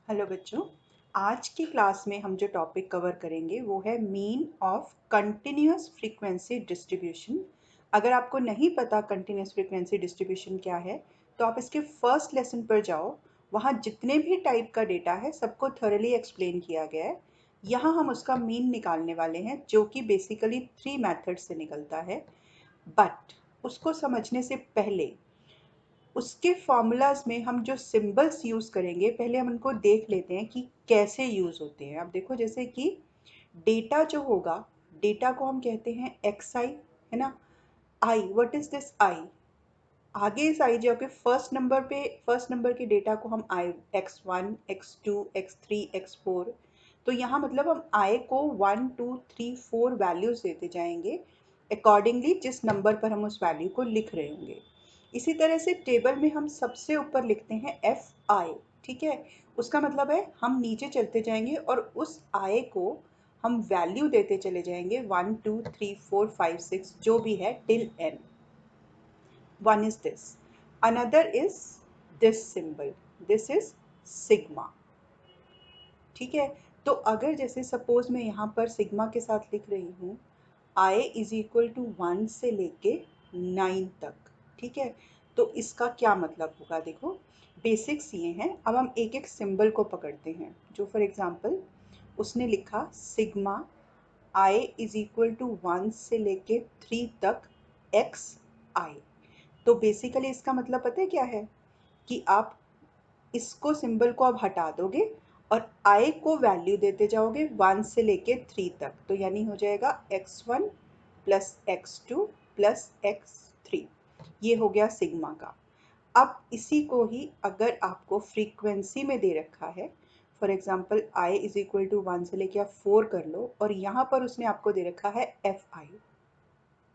Hello बच्चों। आज की क्लास में हम जो टॉपिक कवर करेंगे वो है mean of continuous frequency distribution. अगर आपको नहीं पता कंटिन्यूअस फ्रीक्वेंसी डिस्ट्रीब्यूशन क्या है तो आप इसके फर्स्ट लेसन पर जाओ। वहाँ जितने भी टाइप का डेटा है सबको थॉरली एक्सप्लेन किया गया है। यहाँ हम उसका मीन निकालने वाले हैं जो कि बेसिकली 3 मेथड से निकलता है। बट उसको समझने से पहले उसके फॉर्मूलाज में हम जो सिंबल्स यूज़ करेंगे पहले हम उनको देख लेते हैं कि कैसे यूज़ होते हैं। अब देखो, जैसे कि डेटा जो होगा, डेटा को हम कहते हैं एक्स आई, है ना। आई, व्हाट इज दिस आई? आगे इस आई जो के फर्स्ट नंबर के डेटा को हम आई x1 x2 x3 x4, तो यहाँ मतलब हम आई को 1 2 3 4 वैल्यूज देते जाएंगे अकॉर्डिंगली जिस नंबर पर हम उस वैल्यू को लिख रहे होंगे। इसी तरह से टेबल में हम सबसे ऊपर लिखते हैं एफ आई, ठीक है। उसका मतलब है हम नीचे चलते जाएंगे और उस आई को हम वैल्यू देते चले जाएंगे 1 2 3 4 5 6 जो भी है till n. One is this, another is this symbol, this is sigma, ठीक है। तो अगर जैसे सपोज मैं यहाँ पर सिग्मा के साथ लिख रही हूँ i इज इक्वल टू 1 से लेके 9 तक, ठीक है। तो इसका क्या मतलब होगा, देखो बेसिक्स ये हैं। अब हम एक एक सिंबल को पकड़ते हैं। जो फॉर एग्जांपल उसने लिखा sigma i is equal to 1 से लेके 3 तक एक्स आई। तो बेसिकली इसका मतलब पता है क्या है कि आप इसको सिंबल को अब हटा दोगे और आई को वैल्यू देते जाओगे 1 से लेके 3 तक, तो यानी हो जाएगा x1 plus x2 plus x3। ये हो गया सिग्मा का। अब इसी को ही अगर आपको फ्रीक्वेंसी में दे रखा है, for example i is equal to 1 से लेके आप 4 कर लो और यहाँ पर उसने आपको दे रखा है एफ आई,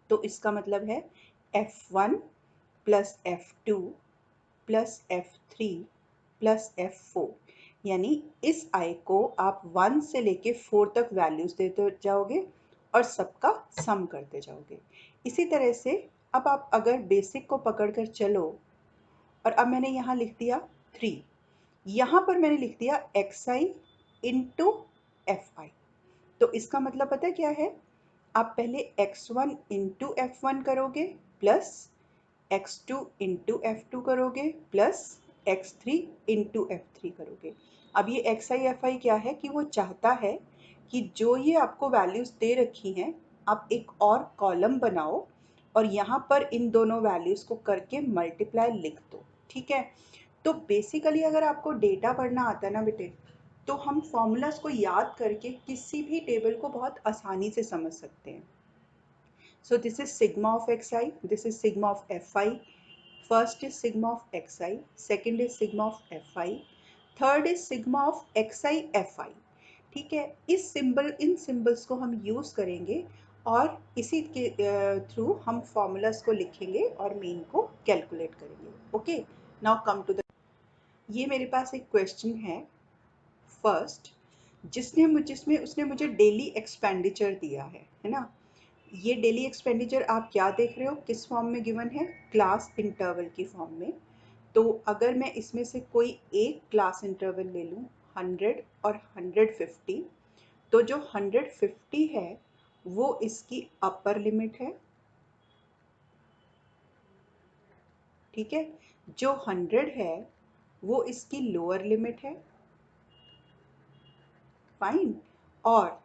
तो इसका मतलब है f1 plus f2 plus f3 plus f4, यानी इस i को आप 1 से लेके 4 तक वैल्यूज देते जाओगे और सबका सम करते जाओगे। इसी तरह से अब आप अगर बेसिक को पकड़ कर चलो और अब मैंने यहाँ लिख दिया 3, यहाँ पर मैंने लिख दिया x I into F I. तो इसका मतलब पता है क्या है, आप पहले x1 इंटू एफ वन करोगे plus x2 into F two करोगे plus x3 into F three करोगे। अब ये एक्स आई एफ आई क्या है कि वो चाहता है कि जो ये आपको वैल्यूज़ दे रखी हैं आप एक और कॉलम बनाओ और यहाँ पर इन दोनों वैल्यूज़ को करके मल्टीप्लाई लिख दो, ठीक है। तो बेसिकली अगर आपको डेटा पढ़ना आता है ना बेटे, तो हम फॉर्मूलाज को याद करके किसी भी टेबल को बहुत आसानी से समझ सकते हैं। So this is sigma of xi, this is sigma of fi. First is sigma of xi, second is sigma of fi, third is sigma of xi fi, ठीक है। इन सिंबल्स को हम यूज़ करेंगे और इसी के थ्रू हम फॉर्मूलाज को लिखेंगे और मीन को कैलकुलेट करेंगे। Okay, now come to the, ये मेरे पास एक क्वेश्चन है फर्स्ट, जिसमें उसने मुझे डेली एक्सपेंडिचर दिया है ना। ये डेली एक्सपेंडिचर आप क्या देख रहे हो, किस फॉर्म में गिवन है, क्लास इंटरवल की फॉर्म में। तो अगर मैं इसमें से कोई एक क्लास इंटरवल ले लूँ 100 और 150, तो जो 150 है वो इसकी अपर लिमिट है, ठीक है। जो 100 है वो इसकी लोअर लिमिट है, फाइन। और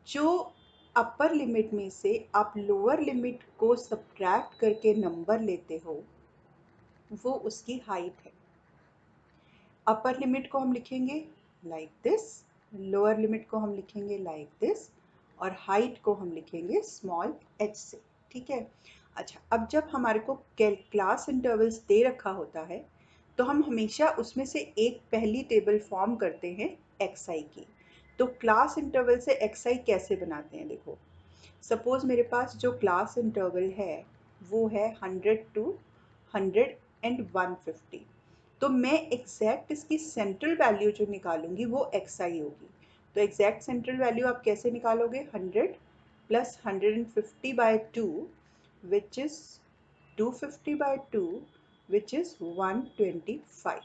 जो अपर लिमिट में से आप लोअर लिमिट को सब्ट्रैक्ट करके नंबर लेते हो वो उसकी हाइट है। अपर लिमिट को हम लिखेंगे लाइक दिस, लोअर लिमिट को हम लिखेंगे लाइक दिस और हाइट को हम लिखेंगे स्मॉल h से, ठीक है। अच्छा, अब जब हमारे को क्लास इंटरवल्स दे रखा होता है तो हम हमेशा उसमें से एक पहली टेबल फॉर्म करते हैं xi की। तो क्लास इंटरवल से xi कैसे बनाते हैं, देखो सपोज मेरे पास जो क्लास इंटरवल है वो है 100 टू 100 एंड 150, तो मैं एग्जैक्ट इसकी सेंट्रल वैल्यू जो निकालूंगी वो एक्स आई होगी। तो एग्जैक्ट सेंट्रल वैल्यू आप कैसे निकालोगे, 100 plus 150 by 2 which is 250 by 2 which is 125।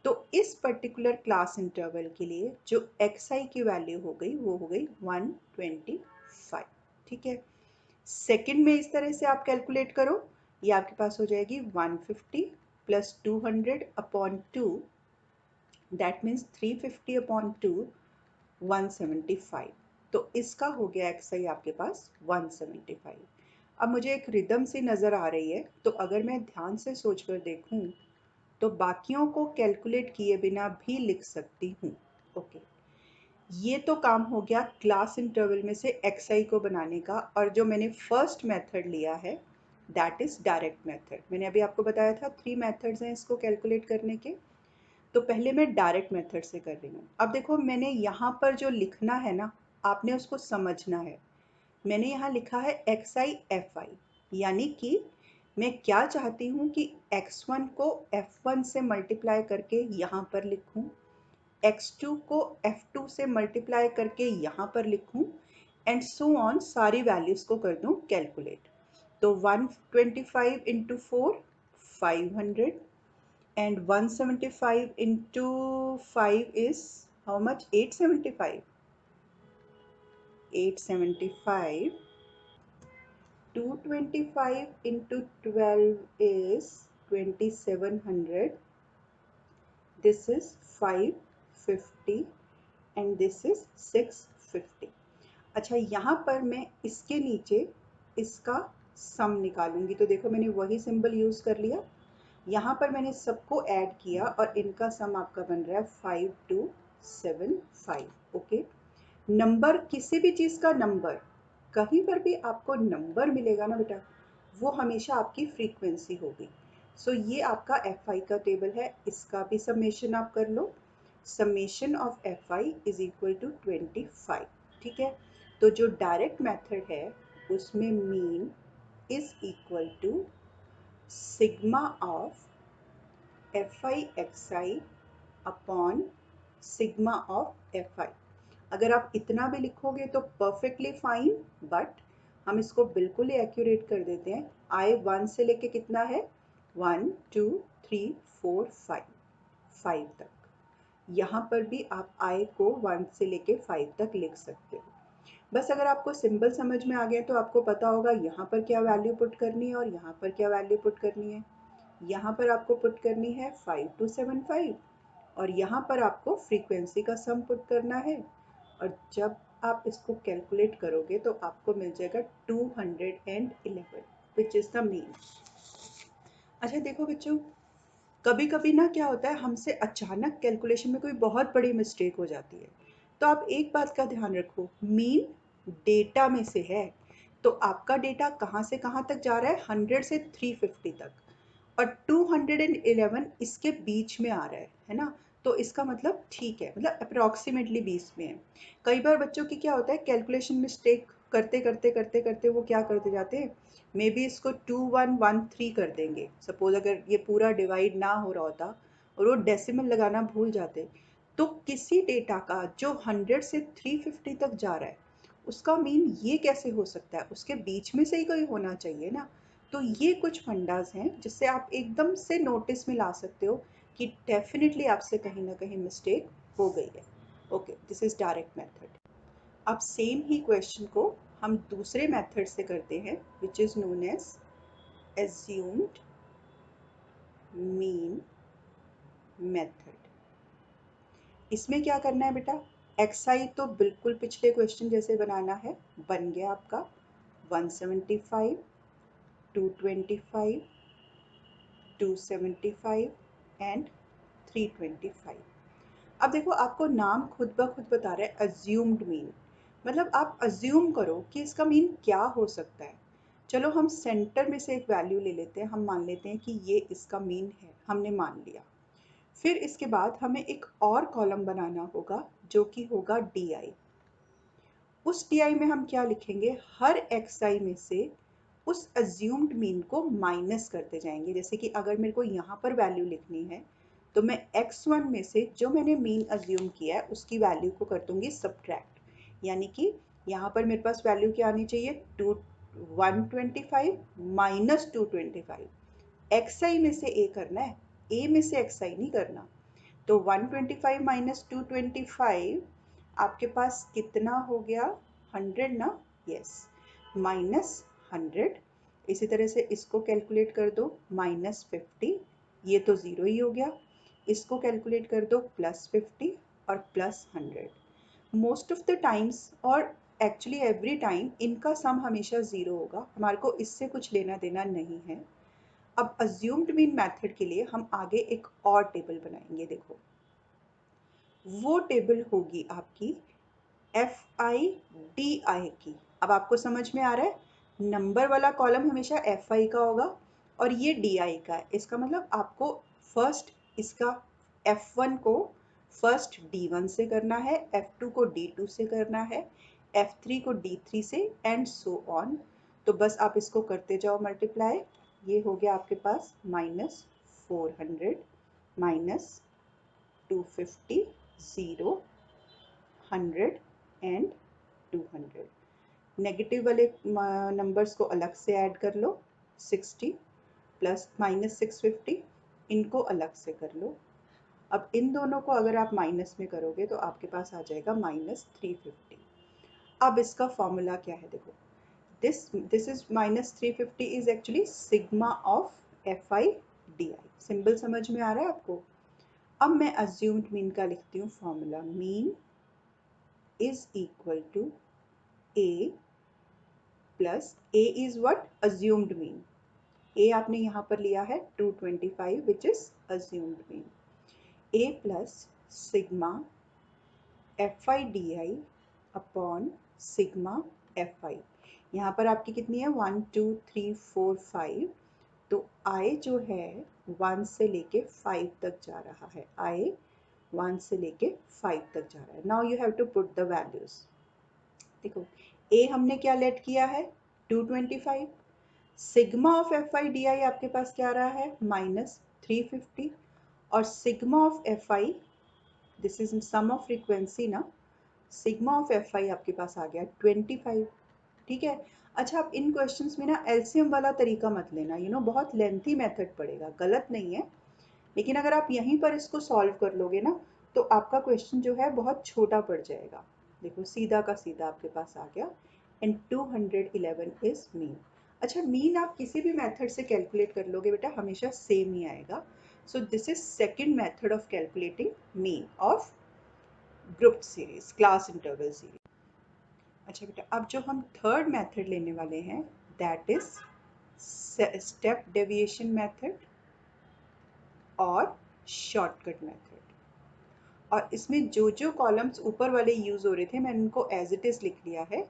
तो इस पर्टिकुलर क्लास इंटरवल के लिए जो xi की वैल्यू हो गई वो हो गई 125। ठीक है, सेकंड में इस तरह से आप कैलकुलेट करो, ये आपके पास हो जाएगी 150 plus 200 upon 2, that means 350 upon 2, 175। तो इसका हो गया xi आपके पास 175। अब मुझे एक रिदम सी नज़र आ रही है, तो अगर मैं ध्यान से सोच कर देखूं तो बाकियों को कैलकुलेट किए बिना भी लिख सकती हूँ। ओके, ये तो काम हो गया क्लास इंटरवल में से xi को बनाने का, और जो मैंने फर्स्ट मेथड लिया है दैट इज़ डायरेक्ट मेथड। मैंने अभी आपको बताया था 3 मेथड्स हैं इसको कैलकुलेट करने के, तो पहले मैं डायरेक्ट मेथड से कर रही हूँ। अब देखो मैंने यहाँ पर जो लिखना है ना, आपने उसको समझना है। मैंने यहाँ लिखा है xi fi, यानी कि मैं क्या चाहती हूँ कि x1 को f1 से मल्टीप्लाई करके यहाँ पर लिखूँ, x2 को f2 से मल्टीप्लाई करके यहाँ पर लिखूँ, एंड सो ऑन, सारी वैल्यूज़ को कर दूँ कैलकुलेट। तो 125 into 4 500, and 175 into 5 is how much? 875. 875. 225 into 12 is 2700. This is 550 and this is 650. अच्छा, यहाँ पर मैं इसके नीचे इसका सम निकालूंगी, तो देखो मैंने वही सिंबल यूज़ कर लिया। यहाँ पर मैंने सबको ऐड किया और इनका सम आपका बन रहा है 5275। ओके, नंबर, किसी भी चीज़ का नंबर, कहीं पर भी आपको नंबर मिलेगा ना बेटा, वो हमेशा आपकी फ्रीक्वेंसी होगी। सो ये आपका एफ आई का टेबल है, इसका भी समेशन आप कर लो। Summation of F I is equal to 25। ठीक है, तो जो डायरेक्ट मेथड है उसमें mean is equal to sigma of F I X I upon sigma of F I. अगर आप इतना भी लिखोगे तो परफेक्टली फाइन, बट हम इसको बिल्कुल ही एक्यूरेट कर देते हैं। आई 1 से लेके कितना है, 1 2 3 4 5, 5 तक। यहाँ पर भी आप आई को 1 से लेके 5 तक लिख सकते हो। बस अगर आपको सिंबल समझ में आ गया तो आपको पता होगा यहाँ पर क्या वैल्यू पुट करनी है और यहाँ पर क्या वैल्यू पुट करनी है। यहाँ पर आपको पुट करनी है 5275 और यहाँ पर आपको फ्रीक्वेंसी का सम पुट करना है, और जब आप इसको कैलकुलेट करोगे तो आपको मिल जाएगा 211 विच इज़ द मीन। अच्छा देखो बच्चों, कभी कभी ना क्या होता है, हमसे अचानक कैलकुलेशन में कोई बहुत बड़ी मिस्टेक हो जाती है। तो आप एक बात का ध्यान रखो, मीन डेटा में से है, तो आपका डेटा कहाँ से कहाँ तक जा रहा है, 100 से 350 तक, और 211 इसके बीच में आ रहा है ना। तो इसका मतलब ठीक है, मतलब अप्रॉक्सीमेटली 20 में है। कई बार बच्चों की क्या होता है, कैलकुलेशन मिस्टेक करते करते करते करते वो क्या करते जाते हैं, मे बी इसको 2113 कर देंगे। सपोज अगर ये पूरा डिवाइड ना हो रहा होता और वो डेसिमल लगाना भूल जाते, तो किसी डेटा का जो 100 से 350 तक जा रहा है उसका मीन ये कैसे हो सकता है, उसके बीच में से ही कोई होना चाहिए ना। तो ये कुछ फंडास हैं जिससे आप एकदम से नोटिस में ला सकते हो कि डेफिनेटली आपसे कहीं ना कहीं मिस्टेक हो गई है। Okay, this is direct method. अब सेम ही क्वेश्चन को हम दूसरे मेथड से करते हैं which is known as assumed mean method. इसमें क्या करना है बेटा, एक्साई तो बिल्कुल पिछले क्वेश्चन जैसे बनाना है, बन गया आपका 175, 225, 275 एंड 325। अब देखो आपको नाम खुद ब खुद बता रहा है अज्यूम्ड मीन, मतलब आप अज्यूम करो कि इसका मीन क्या हो सकता है। चलो हम सेंटर में से एक वैल्यू ले लेते हैं, हम मान लेते हैं कि ये इसका मीन है, हमने मान लिया। फिर इसके बाद हमें एक और कॉलम बनाना होगा जो कि होगा डी आई। उस डी आई में हम क्या लिखेंगे, हर एक्स आई में से उस अज्यूम्ड मीन को माइनस करते जाएंगे। जैसे कि अगर मेरे को यहाँ पर वैल्यू लिखनी है तो मैं x1 में से जो मैंने मीन अज्यूम किया है उसकी वैल्यू को कर दूंगी सब्ट्रैक्ट, यानी कि यहाँ पर मेरे पास वैल्यू क्या आनी चाहिए, 125 माइनस 225। एक्स आई में से ए करना है, ए में से एक्स आई नहीं करना। तो 125 माइनस 225 आपके पास कितना हो गया? 100 ना? Yes, minus 100। इसी तरह से इसको कैलकुलेट कर दो, -50, ये तो ज़ीरो ही हो गया। इसको कैलकुलेट कर दो, +50 और +100। मोस्ट ऑफ द टाइम्स और एक्चुअली एवरी टाइम इनका सम हमेशा ज़ीरो होगा, हमारे को इससे कुछ लेना देना नहीं है। अब अज्यूम्ड मीन मेथड के लिए हम आगे एक और टेबल बनाएंगे। देखो, वो टेबल होगी आपकी FI की। अब आपको समझ में आ रहा है, नंबर वाला कॉलम हमेशा FI का होगा और ये DI का है। इसका मतलब आपको फर्स्ट इसका F1 को फर्स्ट D1 से करना है, F2 को D2 से करना है, F3 को D3 से एंड सो ऑन। तो बस आप इसको करते जाओ मल्टीप्लाई। ये हो गया आपके पास -400 माइनस 250, 0, 100 एंड 200। नेगेटिव वाले नंबर्स को अलग से ऐड कर लो, 60 प्लस -650, इनको अलग से कर लो। अब इन दोनों को अगर आप माइनस में करोगे तो आपके पास आ जाएगा -350। अब इसका फॉर्मूला क्या है? देखो, this is -350 is actually sigma of FI/DI। Symbol समझ में आ रहा है आपको? अब मैं अज्यूम्ड मीन का लिखती हूँ formula. Mean is equal to A plus A is what? Assumed mean. A आपने यहाँ पर लिया है 225 which is assumed mean. A plus sigma FI/DI upon sigma FI. यहाँ पर आपकी कितनी है? 1 2 3 4 5। तो I जो है 1 से लेके 5 तक जा रहा है। I 1 से लेके 5 तक जा रहा है। Now you have to put the values. देखो, A हमने क्या लेट किया है? 225। सिग्मा ऑफ FI/DI आपके पास क्या रहा है? -350। और sigma of FI, this is sum of frequency ना, सिग्मा ऑफ FI आपके पास आ गया 25। ठीक है। अच्छा, आप इन क्वेश्चंस में ना एलसीएम वाला तरीका मत लेना, बहुत लेंथी मेथड पड़ेगा। गलत नहीं है, लेकिन अगर आप यहीं पर इसको सॉल्व कर लोगे ना तो आपका क्वेश्चन जो है बहुत छोटा पड़ जाएगा। देखो, सीधा का सीधा आपके पास आ गया एंड 211 इज मीन। अच्छा, मीन आप किसी भी मेथड से कैलकुलेट कर लोगे बेटा, हमेशा सेम ही आएगा। सो this is second method of calculating mean of group series, class interval series. अच्छा बेटा, अब जो हम थर्ड मेथड लेने वाले हैं that is step deviation method और शॉर्टकट मेथड। और इसमें जो जो कॉलम्स ऊपर वाले यूज हो रहे थे मैंने उनको एज इट इज लिख लिया है।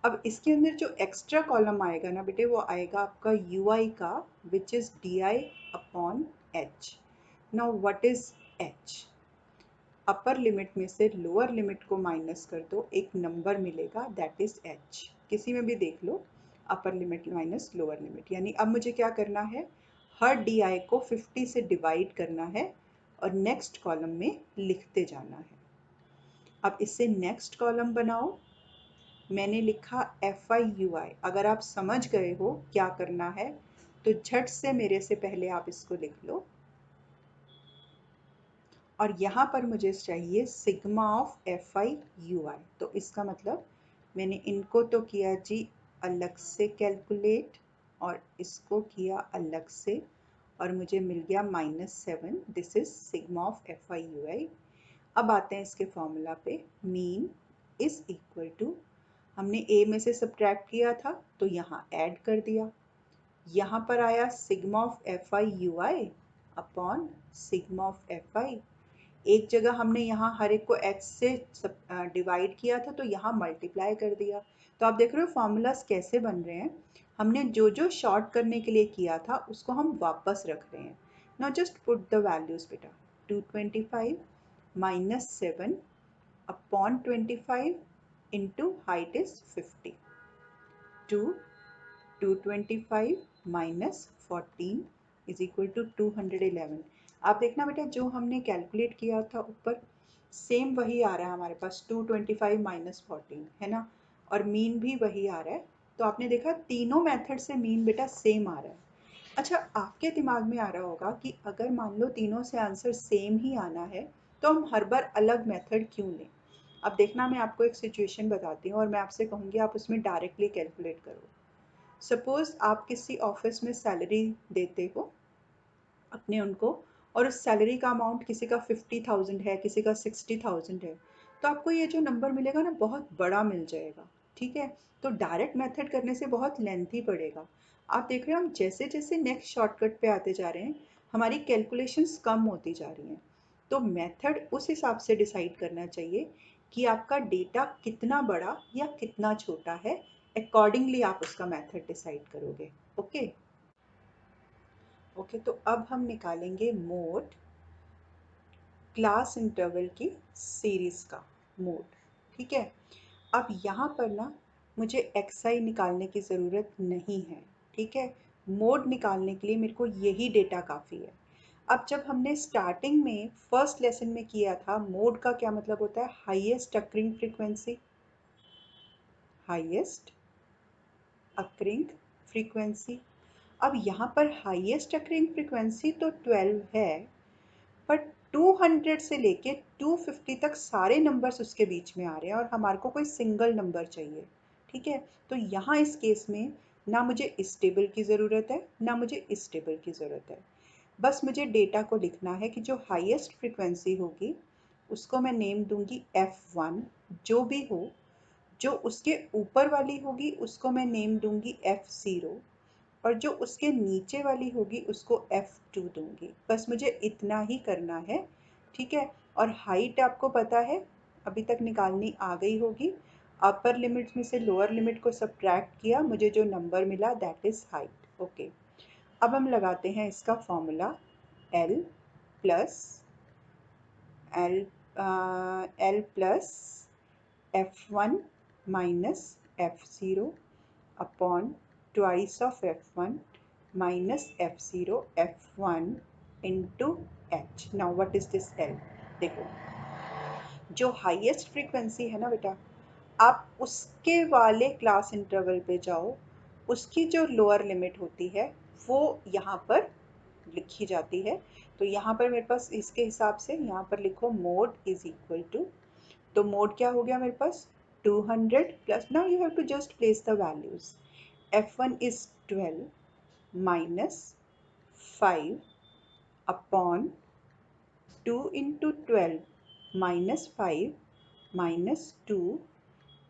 अब इसके अंदर जो एक्स्ट्रा कॉलम आएगा ना बेटे, वो आएगा आपका UI का, which is DI upon H। Now what is H? Upper limit में से लोअर लिमिट को माइनस कर दो, एक नंबर मिलेगा दैट इज H। किसी में भी देख लो, upper limit minus lower limit. यानी अब मुझे क्या करना है? हर DI को 50 से डिवाइड करना है और नेक्स्ट कॉलम में लिखते जाना है। अब इससे नेक्स्ट कॉलम बनाओ। मैंने लिखा FI/UI। अगर आप समझ गए हो क्या करना है तो झट से मेरे से पहले आप इसको लिख लो। और यहाँ पर मुझे चाहिए सिग्मा ऑफ FI/UI। तो इसका मतलब मैंने इनको तो किया जी अलग से कैलकुलेट और इसको किया अलग से, और मुझे मिल गया -7। This is sigma of FI/UI। अब आते हैं इसके फॉर्मूला पे। मीन इज इक्वल टू, हमने A में से सब्ट्रैक्ट किया था तो यहाँ ऐड कर दिया। यहाँ पर आया sigma of FI/UI upon sigma of FI। एक जगह हमने यहाँ हर एक को H से डिवाइड किया था तो यहाँ मल्टीप्लाई कर दिया। तो आप देख रहे हो फॉर्मूलाज कैसे बन रहे हैं। हमने जो जो शॉर्ट करने के लिए किया था उसको हम वापस रख रहे हैं। Now just put the values बेटा। 225 -7 upon 25 into height is 50। 225 minus 14 is equal to 211। आप देखना बेटा, जो हमने कैलकुलेट किया था ऊपर सेम वही आ रहा है हमारे पास, 225 माइनस 14 है ना, और मीन भी वही आ रहा है। तो आपने देखा तीनों मेथड से मीन बेटा सेम आ रहा है। अच्छा, आपके दिमाग में आ रहा होगा कि अगर मान लो तीनों से आंसर सेम ही आना है तो हम हर बार अलग मेथड क्यों लें? अब देखना, मैं आपको एक सिचुएशन बताती हूँ और मैं आपसे कहूँगी आप उसमें डायरेक्टली कैलकुलेट करो। सपोज आप किसी ऑफिस में सैलरी देते हो अपने उनको, और उस सैलरी का अमाउंट किसी का 50,000 है, किसी का 60,000 है, तो आपको ये जो नंबर मिलेगा ना बहुत बड़ा मिल जाएगा। ठीक है, तो डायरेक्ट मेथड करने से बहुत लेंथी पड़ेगा। आप देख रहे हो हम जैसे जैसे नेक्स्ट शॉर्टकट पे आते जा रहे हैं हमारी कैलकुलेशंस कम होती जा रही हैं। तो मेथड उस हिसाब से डिसाइड करना चाहिए कि आपका डेटा कितना बड़ा या कितना छोटा है, अकॉर्डिंगली आप उसका मेथड डिसाइड करोगे। ओके ओके, तो अब हम निकालेंगे मोड क्लास इंटरवल की सीरीज़ का मोड। ठीक है, अब यहाँ पर ना मुझे xi निकालने की ज़रूरत नहीं है। ठीक है, मोड निकालने के लिए मेरे को यही डेटा काफ़ी है। अब जब हमने स्टार्टिंग में फर्स्ट लेसन में किया था, मोड का क्या मतलब होता है? Highest occurring frequency, highest occurring frequency. अब यहाँ पर हाईएस्ट अकरिंग फ्रीक्वेंसी तो 12 है, बट 200 से लेके 250 तक सारे नंबर्स उसके बीच में आ रहे हैं और हमारे को कोई सिंगल नंबर चाहिए। ठीक है, तो यहाँ इस केस में ना मुझे इस टेबल की ज़रूरत है ना मुझे इस टेबल की ज़रूरत है। बस मुझे डेटा को लिखना है कि जो हाईएस्ट फ्रीक्वेंसी होगी उसको मैं नेम दूंगी F1, जो भी हो। जो उसके ऊपर वाली होगी उसको मैं नेम दूंगी F0, और जो उसके नीचे वाली होगी उसको F2 दूंगी। बस मुझे इतना ही करना है। ठीक है, और हाइट आपको पता है अभी तक निकालनी आ गई होगी। अपर लिमिट में से लोअर लिमिट को सब्ट्रैक्ट किया, मुझे जो नंबर मिला दैट इज़ हाइट। ओके, अब हम लगाते हैं इसका formula L plus L plus F1 minus F0 upon twice of F1 minus F0 F1 into H. Now what is this L? देखो, जो हाईएस्ट फ्रीक्वेंसी है ना बेटा, आप उसके वाले क्लास इंटरवल पे जाओ, उसकी जो लोअर लिमिट होती है वो यहाँ पर लिखी जाती है। तो यहाँ पर मेरे पास इसके हिसाब से यहाँ पर लिखो मोड इज इक्वल टू, तो मोड क्या हो गया मेरे पास 200 plus, now you have to just place the values. F1 is 12 minus 5 upon 2 into 12 minus 5 minus 2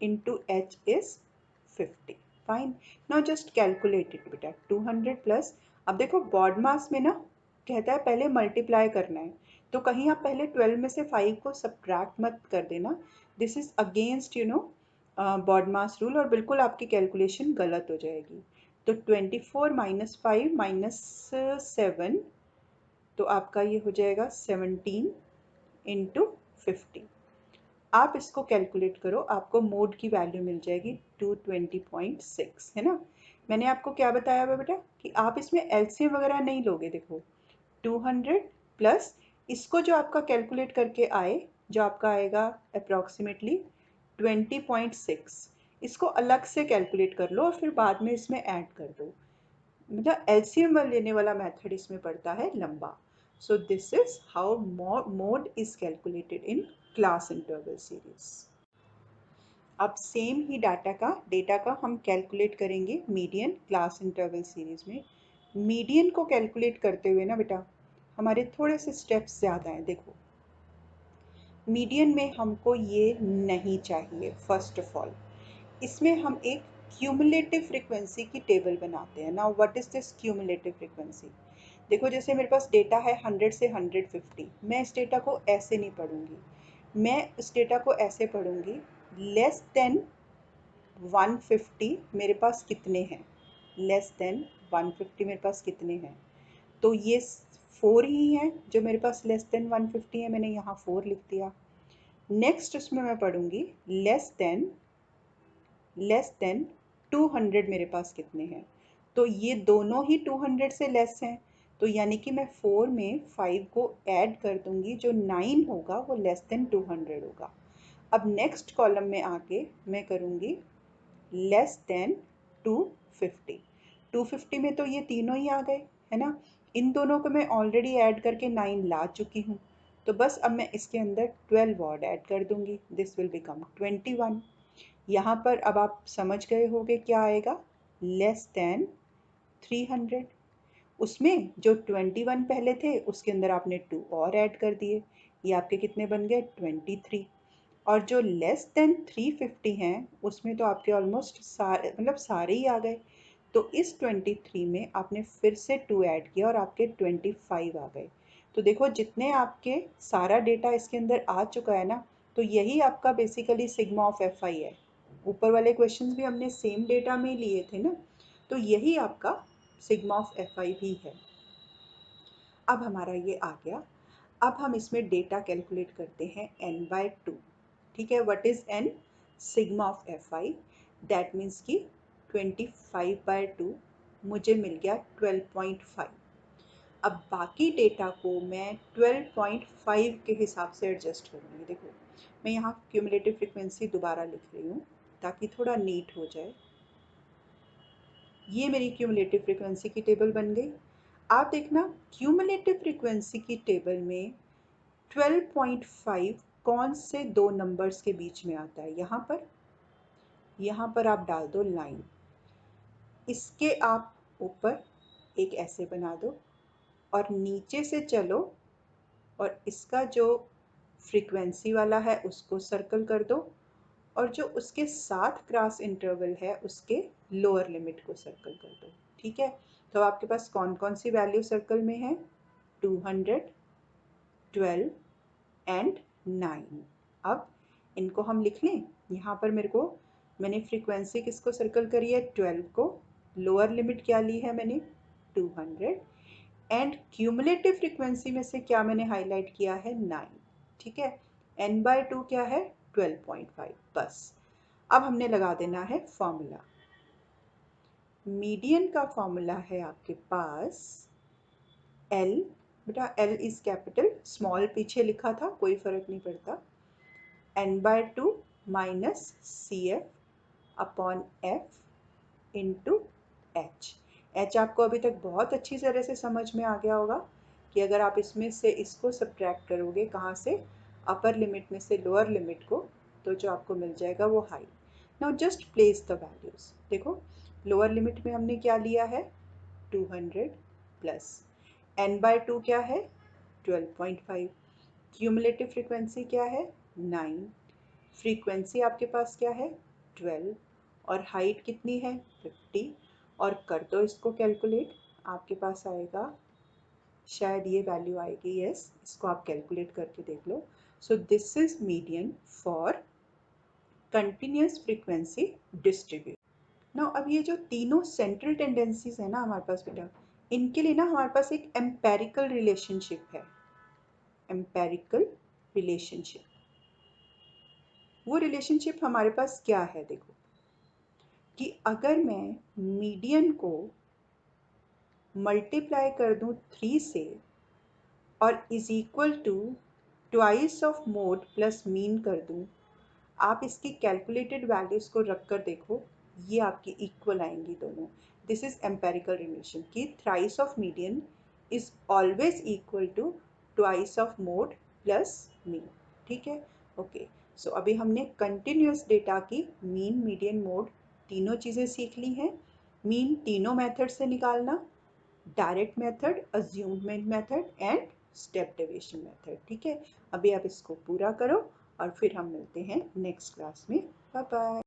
into h is 50. Fine. Now just calculate it बेटा, 200 प्लस, अब देखो बॉड मास में ना कहता है पहले मल्टीप्लाई करना है, तो कहीं आप पहले 12 में से 5 को सब्ट्रैक्ट मत कर देना। This is against BODMAS rule, और बिल्कुल आपकी कैलकुलेशन गलत हो जाएगी। तो 24 माइनस 5 माइनस 7, तो आपका ये हो जाएगा 17 इंटू 50। आप इसको कैलकुलेट करो, आपको मोड की वैल्यू मिल जाएगी 220.6, है ना। मैंने आपको क्या बताया हुआ बेटा कि आप इसमें एलसीएम वगैरह नहीं लोगे। देखो 200 प्लस इसको जो आपका कैलकुलेट करके आए, जो आपका आएगा अप्रॉक्सीमेटली 20.6, इसको अलग से कैलकुलेट कर लो और फिर बाद में इसमें ऐड कर दो। मतलब एलसीएम लेने वाला मेथड इसमें पड़ता है लंबा। सो this is how mode is calculated in class interval series. अब सेम ही डेटा का हम कैलकुलेट करेंगे मीडियन क्लास इंटरवल सीरीज में। मीडियन को कैलकुलेट करते हुए ना बेटा हमारे थोड़े से स्टेप्स ज़्यादा हैं। देखो, मीडियन में हमको ये नहीं चाहिए। फर्स्ट ऑफ ऑल इसमें हम एक क्यूमुलेटिव फ्रीक्वेंसी की टेबल बनाते हैं। Now what is this cumulative frequency? देखो, जैसे मेरे पास डेटा है 100 से 150, मैं इस डेटा को ऐसे नहीं पढ़ूंगी, मैं इस डेटा को ऐसे पढ़ूंगी। लेस देन 150 मेरे पास कितने हैं, लेस देन 150 मेरे पास कितने हैं, तो ये 4 ही हैं जो मेरे पास लेस देन 150 है, मैंने यहाँ 4 लिख दिया। नेक्स्ट उसमें मैं पढ़ूंगी लेस देन 200 मेरे पास कितने हैं, तो ये दोनों ही 200 से लेस हैं, तो यानी कि मैं 4 में 5 को ऐड कर दूंगी, जो 9 होगा वो लेस देन 200 होगा। अब नेक्स्ट कॉलम में आके मैं करूँगी लेस देन 250। 250 में तो ये तीनों ही आ गए, है ना। इन दोनों को मैं ऑलरेडी ऐड करके 9 ला चुकी हूँ, तो बस अब मैं इसके अंदर 12 और ऐड कर दूंगी, दिस विल बिकम 21। यहाँ पर अब आप समझ गए होंगे क्या आएगा, लेस देन 300। उसमें जो 21 पहले थे उसके अंदर आपने 2 और ऐड कर दिए, ये आपके कितने बन गए, 23। और जो लेस देन 350 हैं उसमें तो आपके ऑलमोस्ट सारे मतलब सारे ही आ गए। तो इस 23 में आपने फिर से 2 ऐड किया और आपके 25 आ गए। तो देखो जितने आपके सारा डेटा इसके अंदर आ चुका है ना, तो यही आपका बेसिकली सिग्मा ऑफ एफ आई है। ऊपर वाले क्वेश्चंस भी हमने सेम डेटा में लिए थे ना, तो यही आपका सिग्मा ऑफ एफ आई भी है। अब हमारा ये आ गया। अब हम इसमें डेटा कैलकुलेट करते हैं n/2। ठीक है, what is n, sigma of F I, that means कि 25/2 मुझे मिल गया 12.5। अब बाकी डेटा को मैं 12.5 के हिसाब से एडजस्ट करूँगी। देखो मैं यहाँ क्यूमुलेटिव फ्रीक्वेंसी दोबारा लिख रही हूँ ताकि थोड़ा नीट हो जाए। ये मेरी क्यूमुलेटिव फ्रीक्वेंसी की टेबल बन गई। आप देखना क्यूमुलेटिव फ्रीक्वेंसी की टेबल में 12.5 कौन से दो नंबर्स के बीच में आता है। यहाँ पर आप डाल दो लाइन, इसके आप ऊपर एक ऐसे बना दो और नीचे से चलो और इसका जो फ्रीक्वेंसी वाला है उसको सर्कल कर दो और जो उसके साथ क्रॉस इंटरवल है उसके लोअर लिमिट को सर्कल कर दो। ठीक है, तो आपके पास कौन कौन सी वैल्यू सर्कल में है, 200, 12 एंड 9। अब इनको हम लिख लें। यहाँ पर मैंने फ्रीक्वेंसी किसको सर्कल करी है, 12 को, लोअर लिमिट क्या ली है मैंने, 200, एंड क्यूमुलेटिव फ्रीक्वेंसी में से क्या मैंने हाईलाइट किया है, 9। ठीक है, n/2 क्या है, 12.5। बस अब हमने लगा देना है फॉर्मूला। मीडियन का फॉर्मूला है आपके पास L, बेटा L इज कैपिटल, स्मॉल पीछे लिखा था कोई फर्क नहीं पड़ता, n/2 minus CF upon F into H आपको अभी तक बहुत अच्छी तरह से समझ में आ गया होगा कि अगर आप इसमें से इसको सब्ट्रैक्ट करोगे, कहाँ से, अपर लिमिट में से लोअर लिमिट को, तो जो आपको मिल जाएगा वो high. Now just place the values. देखो लोअर लिमिट में हमने क्या लिया है, 200 प्लस n/2 क्या है, 12.5, क्यूमुलेटिव फ्रीक्वेंसी क्या है, 9, फ्रीक्वेंसी आपके पास क्या है, 12, और हाइट कितनी है, 50, और कर दो इसको कैलकुलेट, आपके पास आएगा शायद ये वैल्यू आएगी, यस, इसको आप कैलकुलेट करके देख लो। So this is median for continuous frequency distribution. Now अब ये जो तीनों सेंट्रल टेंडेंसीज है ना हमारे पास बेटा, इनके लिए ना हमारे पास एक एम्पेरिकल रिलेशनशिप है। एम्पेरिकल रिलेशनशिप, वो रिलेशनशिप हमारे पास क्या है, देखो कि अगर मैं मीडियन को मल्टीप्लाई कर दूं 3 से और is equal to twice of mode plus mean कर दूं, आप इसकी कैलकुलेटेड वैल्यूज को रख कर देखो, ये आपकी इक्वल आएंगी दोनों। दिस इज एम्पेरिकल रिलेशन कि thrice of median is always equal to twice of mode plus mean. ठीक है, ओके। सो अभी हमने कंटिन्यूस डेटा की मीन, मीडियन, मोड तीनों चीज़ें सीख ली हैं। मीन तीनों मेथड से निकालना, direct method, assumed mean method and step deviation method. ठीक है, अभी आप इसको पूरा करो और फिर हम मिलते हैं नेक्स्ट क्लास में। Bye bye.